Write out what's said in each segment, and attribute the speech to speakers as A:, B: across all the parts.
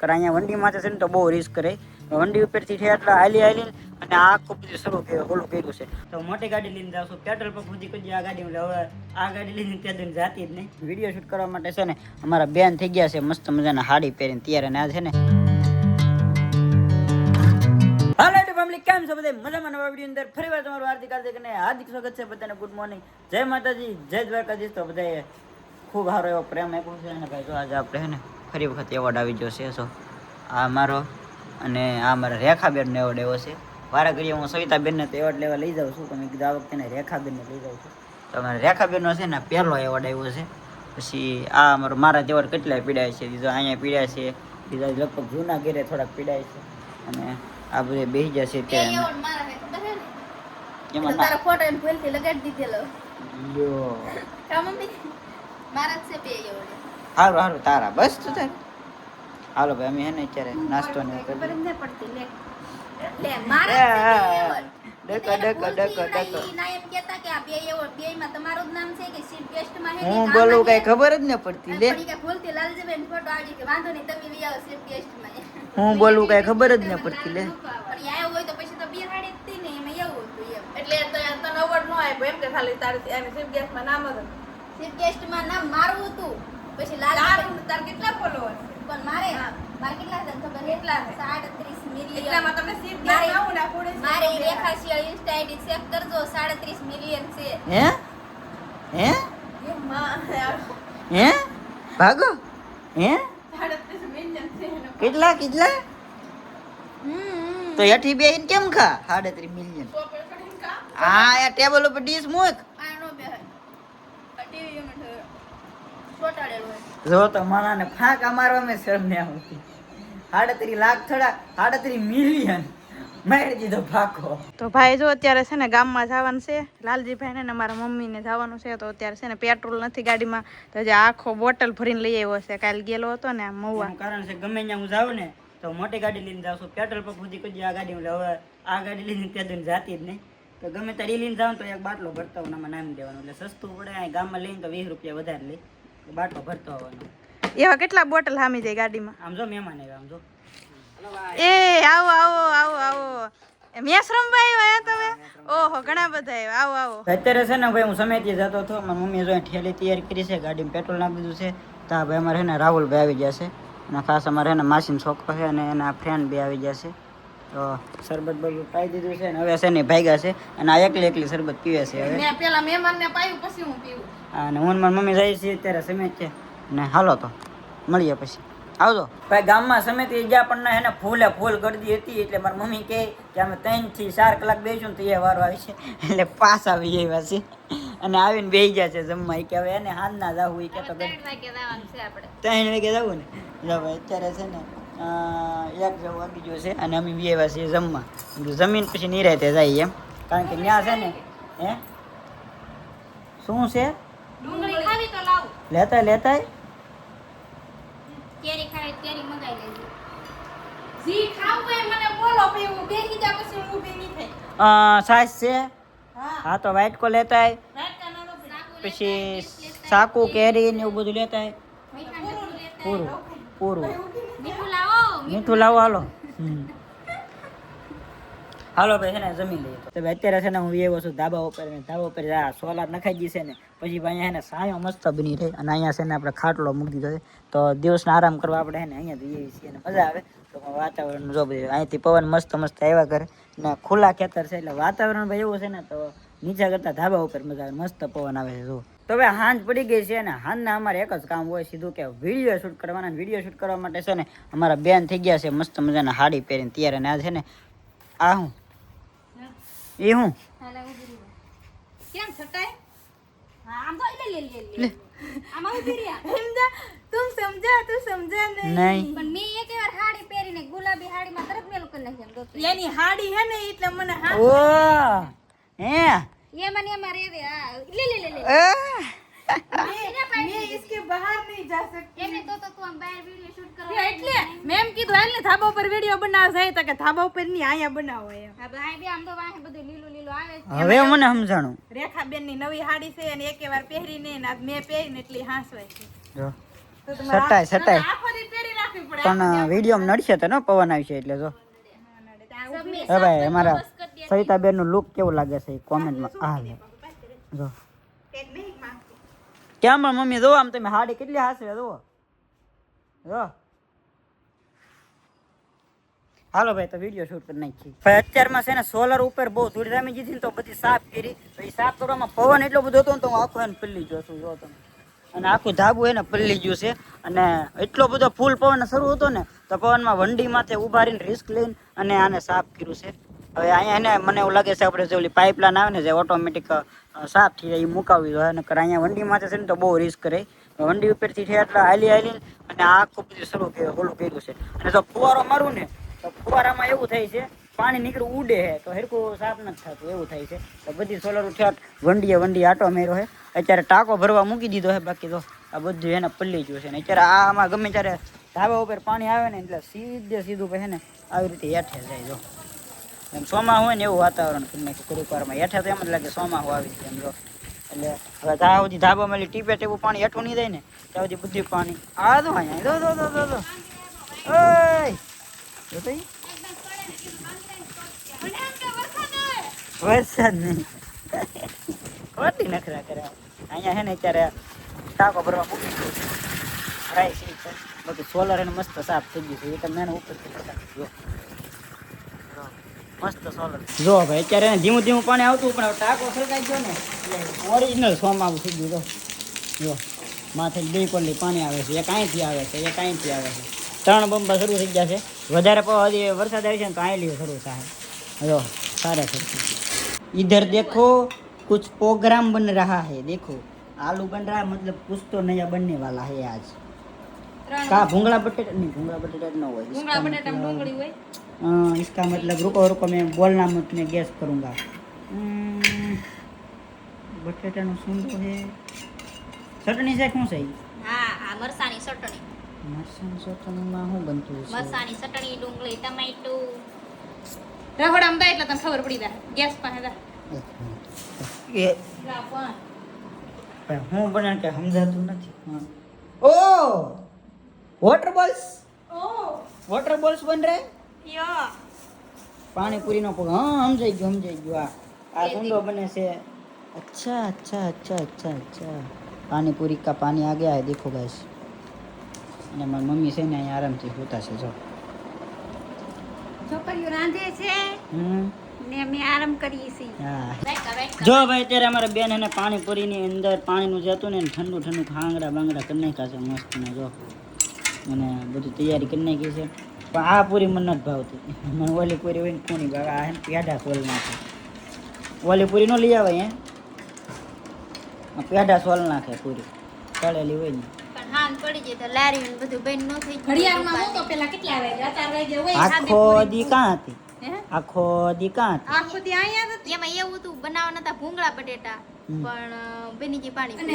A: કારણ અહીંયા વંડીમાં છે ને તો બહુ રિસ્ક કરે. વંડી ઉપરથી છે એટલે હાલી અને આ આખું બધું શરૂ ઓલું કર્યું છે. તો મોટી ગાડી લઈને જાવ છું પેટ્રોલ પંપ સુધી કોઈ આ ગાડી હવે આ ગાડી લઈને ત્યાં દઈને જાતી જ નહીં. વિડીયો શૂટ કરવા માટે છે ને અમારા બેન થઈ ગયા છે મસ્ત મજાના હાડી પહેરીને તૈયાર. અને આ છે ને હાલો ફેમિલી, કેમ છો બધા? મજામાં? નવા વિડીયો અંદર ફરીવાર તમારું હાર્દિક અને હાર્દિક સ્વાગત છે બધાને. ગુડ મોર્નિંગ, જય માતાજી, જય દ્વારકાધીશ. તો બધાએ ખૂબ સારો એવો પ્રેમ આપ્યો છે અને ભાઈ જો આજે આપણે છે ને ફરી વખત એવોર્ડ આવી ગયો છે. સો આ મારો અને આ મારા રેખાબેનનો એવોર્ડ એવો છે. વારા ઘડીએ હું સવિતાબેનને તો એવોર્ડ લેવા લઈ જાઉં છું. તો મેં કીધું આ વખતે રેખાબેનને લઈ જાઉં છું. તો અમારા રેખાબેનનો છે ને પહેલો એવોર્ડ આવ્યો છે. પછી આ મારા એવોર્ડ કેટલાય પીડાય છે. બીજો અહીંયા પીડાય છે, બીજા લગભગ જૂના ઘેરે થોડાક પીડાય છે. અને આ બધે બેસી જશે
B: એમાં તારો ફોટો એમ ભૂલથી લગાડી દીધેલો.
A: લ્યો
B: કા મમ્મી મારા છે પે એવો.
A: હારું હારું તારા બસ તું તાર. હાલો ભાઈ અમે હે ને અત્યારે નાસ્તો ને
B: ખબર જ ન પડતી લે લે મારા
A: ડકો ડકો ડકો ડકો
B: ના એમ કહેતા કે આ બે એવો બેયમાં તમારું જ નામ છે કે ચીફ ગેસ્ટ માં હે.
A: હું બોલું કઈ ખબર જ ન પડતી લે.
B: પડી કે ભૂલથી લાલજીબેન ફોટો આવી કે વાંધો નહીં તમે વી આવો ચીફ ગેસ્ટ માં.
A: હું બોલું કઈ ખબર જ ન પડતી લે.
B: પણ આયો હોય તો પછી તો બે હાડી જ થી ને એમાં એવું હતું એમ.
C: એટલે તો અવોર્ડ નો આપ્યો એમ કે ખાલી તારી એને ચીફ ગેસ્ટ માં નામ હતું.
B: ચીફ ગેસ્ટ માં નામ મારું હતું. પછી લાલ
C: તાર કેટલા ફોલોઅર છે?
B: પણ મારે કેટલા છે ખબર?
C: કેટલા છે?
B: 37 મિલિયન.
C: એટલામાં તમને ચીફ ગેસ્ટ આવું ના પડે.
B: મારે રેખાશિયા ઇન્સ્ટા આઈડી ચેક કરજો 37 મિલિયન છે.
A: હે હે
C: એ માં
A: હે ભાગો હે
C: 37 મિલિયન છે એનો.
A: કેટલા કેટલા તો એઠી બેહીન કેમ ખા 37 મિલિયન?
C: તો પર કરીને કા
A: આ ટેબલ ઉપર ડીશ મૂક.
B: આનો બે ટીવી યુનિટ છોટાડેલો હોય.
A: જો તો માણાને ફાંકા મારવા મેં શરમ ન આવતી. 37 લાખ થોડા 37 મિલિયન મારી દીધો ફાંકો.
C: તો ભાઈ જો અત્યારે છે ને ગામમાં જવાનું છે. લાલજીભાઈ ને મારા મમ્મીને જવાનું છે. તો અત્યારે છે ને પેટ્રોલ નથી ગાડીમાં, તો જે આખો બોટલ ભરીને લઈ આવ્યો છે. કાલ ગયેલો હતો ને મહુવા.
A: એનું કારણ છે ગમે ત્યાં હું જાઉં ને તો મોટી ગાડી લઈને જાઉં છું. પેટ્રોલ પંપ સુધી કોઈ આ ગાડી હવે આ ગાડી લઈને ત્યાં દઈને જાતી જ નહીં. તો ગમે ત્યારે લઈને જાઉં તો એક બાટલો ભરતા હોય આમાં નામ દેવાનું એટલે સસ્તું પડે. અહીં ગામમાં લઈને તો 20 રૂપિયા વધારે લે, બાટલો ભરતો હોવાનો.
C: એવા કેટલા બોટલ હામી જાય ગાડીમાં.
A: આમ જો મહેમાન આવ્યા, આમ જો
C: એ આવો આવો આવો આવો મેસ રમવા આવ્યા તમે? ઓહો ઘણા બધા આવ્યા. આવો આવો.
A: અત્યારે છે ને ભાઈ હું સમેતી જતો હતો. મારી મમ્મીએ જો ઠેલી તૈયાર કરી છે, ગાડીમાં પેટ્રોલ નાખી દીધું છે. તો ભાઈ અમારે છે ને રાહુલભાઈ આવી ગયા છે અને ખાસ અમારે છે ને માસીનો છોકરો છે અને એના ફ્રેન્ડ બે આવી ગયા છે. તો શરબત બધું પાઈ દીધું છે ને હવે છે ને ભાગ્યા છે અને આ એકલી શરબત પીવે છે હવે.
C: મેં પેલા મહેમાનને પાયું પછી હું પીવું.
A: અને હું મારી મમ્મી જાય છે અત્યારે સમેત છે ને. હાલો તો મળીએ પછી આવજો. ભાઈ ગામમાં સમેતી ગયા પણ ના એને ફૂલ ગરદી હતી એટલે મારી મમ્મી કહે કે અમે 3 થી 4 કલાક બેસીશું તો એ વારો આવી છે એટલે પાસ આવી આવ્યા છે અને આવીને બેસી ગયા છે જમવા. કે હવે એને હાથ ના જવું એ કહેતો
B: 3 વાગે જવાનું છે આપણે.
A: 3 વાગે જવું ને. જો ભાઈ અત્યારે છે ને 1 જેવું વાગી ગયો છે અને અમે બે આવ્યા છીએ જમવા. જમીન પછી નિરાતે જાય એમ, કારણ કે ત્યાં છે ને હે શું છે
B: ડુંગળી ખાવી તો લાવ.
A: લેતા
B: કેરી ખાવી કેરી મંગાઈ લેજો.
C: જી ખાવું હોય મને બોલો પીવું. બેસી જા પછી હું ઊભી નહીં થઈ.
A: સાસ છે.
C: હા
A: હા તો વાઇટ કો લેતા આય.
C: રાતના નો
A: પછી સાકુ કેરી ને એવું બધું લેતા આય. પૂરું
B: મીઠું લાવો.
A: મીઠું લાવો. હાલો હાલો ભાઈ છે ને જમી લઈએ. તો ભાઈ અત્યારે છે ને હું એવો છું ધાબા ઉપર આ સોલાર નખાઈ ગઈ છે ને પછી ભાઈ અહીંયા છે ને સાયો મસ્ત બની રહે અને અહીંયા છે ને આપણે ખાટલો મૂકી દીધો છે. તો દિવસનો આરામ કરવા આપણે છે ને અહીંયા જઈએ છીએ અને મજા આવે. તો વાતાવરણ જો બધું અહીંથી પવન મસ્ત આવ્યા કરે ને ખુલ્લા ખેતર છે એટલે વાતાવરણ ભાઈ એવું છે ને તો નીચે કરતા ધાબા ઉપર મજા આવે, મસ્ત પવન આવે છે. જો તો હવે હાંજ પડી ગઈ છે ને હાંજના અમારે એક જ કામ હોય સીધું કે વિડીયો શૂટ કરવાના. વિડીયો શૂટ કરવા માટે છે ને અમારા બેન થઈ ગયા છે મસ્ત મજાના હાડી પહેરીને તૈયાર. અને આ છે ને આ હું એ હું
B: હાલા ઉભી રહો. કેમ છટાય? હા આમ તો લે આમાં ઉભી રહ્યા.
C: સમજા તું સમજા
A: નહીં
B: પણ મેં એક વાર હાડી પહેરીને ગુલાબી હાડીમાં તરત મેલું કરી નાખ્યું.
C: એની હાડી હે ને એટલે મને હા
A: ઓ હે
B: એમાં ને એમાં રેવે. હા લે
C: मैं इसके बाहर नहीं जा सकती.
B: એને તો તું આમ બહાર વિડિયો શૂટ કરવા
C: એટલે મેં એમ કીધું હાલ ને ધાબા ઉપર વિડિયો બનાવ જાય તો કે ધાબા ઉપર ની આયા બનાવો એમ.
B: હા ભાઈ બે આમ તો વાહે બધું લીલું લીલું આવે છે.
A: હવે મને સમજાણું.
C: રેખાબેન ની નવી હાડી છે અને એકે વાર પહેરીને ને આજ મેં પહેરીને એટલી હાંસવાય છે.
A: જો
C: તો તમારે
A: સટાય સટાય
C: આખો દી પહેરી રાખવી પડે
A: પણ વિડીયો નડશે તો ને પવન આવશે એટલે જો હવે ભાઈ અમારા સવિતાબેન નું લુક કેવું લાગે છે કોમેન્ટમાં આ લે જો કેમ પણ મમ્મી જો આમ તમે હાડી કેટલી હાસવે જો જો હાલો ભાઈ તો વિડીયો શૂટ કરી નાખી ભાઈ અત્યારમાં છે ને સોલર ઉપર બહુ ધૂળ જામી ગઈ હતી ને તો બધી સાફ કરી તો એ સાફ કરવામાં પવન એટલો બધો હતો ને તો હું આખું એને પલ્લી ગયો છું જો તમે અને આખું ધાબુ એને પલ્લી ગયું છે અને એટલો બધો ફૂલ પવન શરૂ હતો ને તો પવનમાં વંડી માથે ઉભા રહીને રિસ્ક લઈને અને આને સાફ કર્યું છે હવે અહીંયા એને મને એવું લાગે છે આપણે જે ઓલી પાઇપલાઇન આવે ને જે ઓટોમેટિક સાફ થઈ જાય એ મુકાવી દો અને અહીંયા વંડી માથે છે ને તો બહુ રિસ્ક રહે વંડી ઉપરથી છે એટલે હાલી હાલીને અને આ આખું બધું શરૂ ઓલું કર્યું છે અને જો ફુવારો મારું ને તો ફુવારામાં એવું થાય છે પાણી નીકળું ઉડે છે તો હરખું સાફ નથી થતું એવું થાય છે તો બધી સોલર ઠેઠ વંડી આટો મેર્યો છે અત્યારે ટાંકો ભરવા મૂકી દીધો છે બાકી તો આ બધું એને પલ્લી ગયું છે ને અત્યારે આમાં ગમે ત્યારે ધાબા ઉપર પાણી આવે ને એટલે સીધું છે ને આવી રીતે હેઠે જાય જો એમ ચોમાસું હોય ને એવું વાતાવરણ કરી નાખ્યું થોડીક વારમાં હેઠે તો એમ જ લાગે ચોમાસું આવી જાય એમ જો એટલે હવે ત્યાં સુધી ધાબામાં ટીપે ટેવું પાણી હેઠું નહીં જાય ને ત્યાં સુધી બધું પાણી આ દો અહીંયા દો વરસાદ નહીં ખોટી નખરા કરે અહીંયા છે ને અત્યારે ટાંકો ભરવા મૂકી દીધો રાઈ છે બધું સોલર એને મસ્ત સાફ થઈ ગયું છે એ તો મેં ઉપરથી મસ્ત સોલર જો ભાઈ અત્યારે એને ધીમું ધીમું પાણી આવતું પણ ટાંકો સરકાઈ ગયો ને એટલે ઓરિજિનલ સોમાવું થઈ ગયું જો માથે બે કોલી પાણી આવે છે એક અહીંથી આવે છે એક અહીંથી આવે છે 3 બંબા શરૂ થઈ ગયા છે વધારે હજી વરસાદ આવે છે ને તો અહીં શરૂ થાય જો સારા સરખી इधर देखो कुछ प्रोग्राम बन रहा है देखो आलू बन रहा है मतलब कुछ तो नया बनने वाला है आज का भूंगला बटेटा नहीं भूंगला बटेटा न हो
C: ભૂંગળા બટાટા ડુંગળી હોય
A: इसका मतलब रुको मैं बोलना मत मैं गैस करूंगा बटेटा નું શું તો है ચટણી છે શું છે
B: હા આ મરસાની ચટણી
A: માં શું બનતું છે
B: મરસાની ચટણી ડુંગળી ટમેટું
C: રહોડામાં દા એટલે તને ખબર પડી જાય ગેસ પાસે દા
A: એ હું બને કે સમજાતું નથી ઓ વોટર બોલ્સ વોટર બોલ્સ બન રહે
C: યો
A: પાણીપુરી નો હા સમજાઈ ગયું આ સુંદો બને છે अच्छा पानीपुरी का पानी आ गया है देखो गाइस અને મારી મમ્મી છે ને અહીંયા આરામથી સૂતા છે જો
B: છોકરીઓ રાંધે છે ને અમે આરામ કરીએ છીએ
A: હા જો ભાઈ અત્યારે અમારા બેન એને પાણીપુરીની અંદર પાણીનું જે હતું ને ઠંડુ ઠંડુ ખાંગડા બાંગડા કરી નાખ્યા છે મસ્ત ને જો અને બધી તૈયારી કરી નાખી છે પણ આ પૂરી મને નથી ભાવતી મને ઓલી પૂરી હોય ને કોની ભાવે આ પેઢા સોલ નાખે ઓલી પૂરી નો લઈ આવે અહીંયા પેઢા સોલ નાખે પૂરી તળેલી હોય ને
B: પણ હાન પડી જાય તો લારી ને બધું બેન નો થઈ
C: ઘડિયાળમાં હું તો પેલા કેટલા વાગે 4 વાગે હોય
A: આખો દી કાં હતી આખો દી કાં હતી
C: આખો દી આયા હતા
B: એમાં એવું હતું બનાવવા નતા ભૂંગળા બટેટા પણ બેનીજી પાણી
C: અને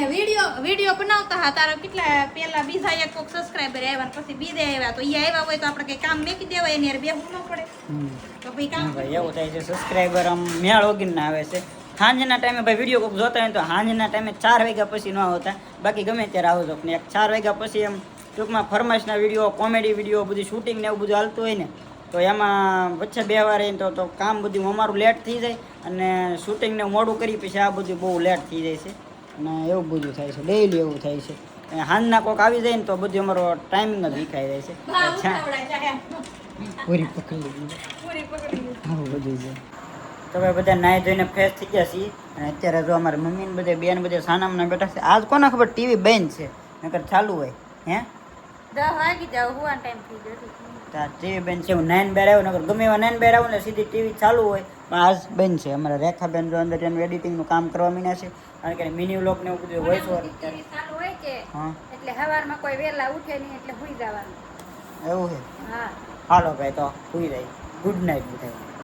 C: વિડિયો બનાવતા હતા તારા કેટલા પેલા બીજા એક કોક સબસ્ક્રાઇબર આવ્યા ને પછી બીજે આવ્યા તો ઈ આવ્યા હોય તો આપણે કઈ કામ મેકી દેવાય ને યાર બેહવું ન પડે તો ભાઈ કામ
A: ભાઈ એવું થાય છે સબસ્ક્રાઇબર આમ મેળ વગીને આવે છે સાંજના ટાઈમે ભાઈ વિડીયો કોઈક જોતા હોય તો સાંજના ટાઈમે 4 વાગ્યા પછી ન આવતા બાકી ગમે ત્યારે આવજો ને 4 વાગ્યા પછી એમ ટૂંકમાં ફરમાઈશના વિડીયો કોમેડી વિડીયો બધું શૂટિંગ ને એવું બધું હાલતું હોય ને તો એમાં વચ્ચે બે વાર તો કામ બધું અમારું લેટ થઈ જાય અને શૂટિંગને મોડું કરી પછી આ બધું બહુ લેટ થઈ જાય છે અને એવું બધું થાય છે ડેઈલી એવું થાય છે અને હાંજના કોક આવી જાય ને તો બધું અમારો ટાઈમિંગ જ વિખાઈ જાય છે પૂરી પકડી આવું બધું છે તો ભાઈ બધા નાહી ધોઈને ફ્રેશ થઈ ગયા છીએ અને અત્યારે જો અમારા મમ્મી ને બધે બેન બધે સાનામના બેઠા છે આજ કોને ખબર ટીવી બંધ છે નકર ચાલુ હોય હે
B: 10 વાગી જાવ હુવાનો ટાઈમ થઈ ગયો
A: તાર ટીવી બંધ છે હું 9 બેર આવ્યો નકર ગમે એવા 9 બેર આવું ને સીધી ટીવી ચાલુ હોય પણ આજ બંધ છે અમારા રેખાબેન જો અંદર એનું એડિટિંગનું કામ કરવા મીના છે કારણ કે મિની વ્લોગ ને એવું બધું વોઇસ ઓવર
B: ટીવી ચાલુ હોય કે
A: હા
B: એટલે સવારમાં કોઈ વેલા ઉઠે નહીં એટલે સુઈ જવાનું
A: એવું છે
B: હા
A: હાલો ભાઈ તો સુઈ જાય ગુડ નાઇટ બધાય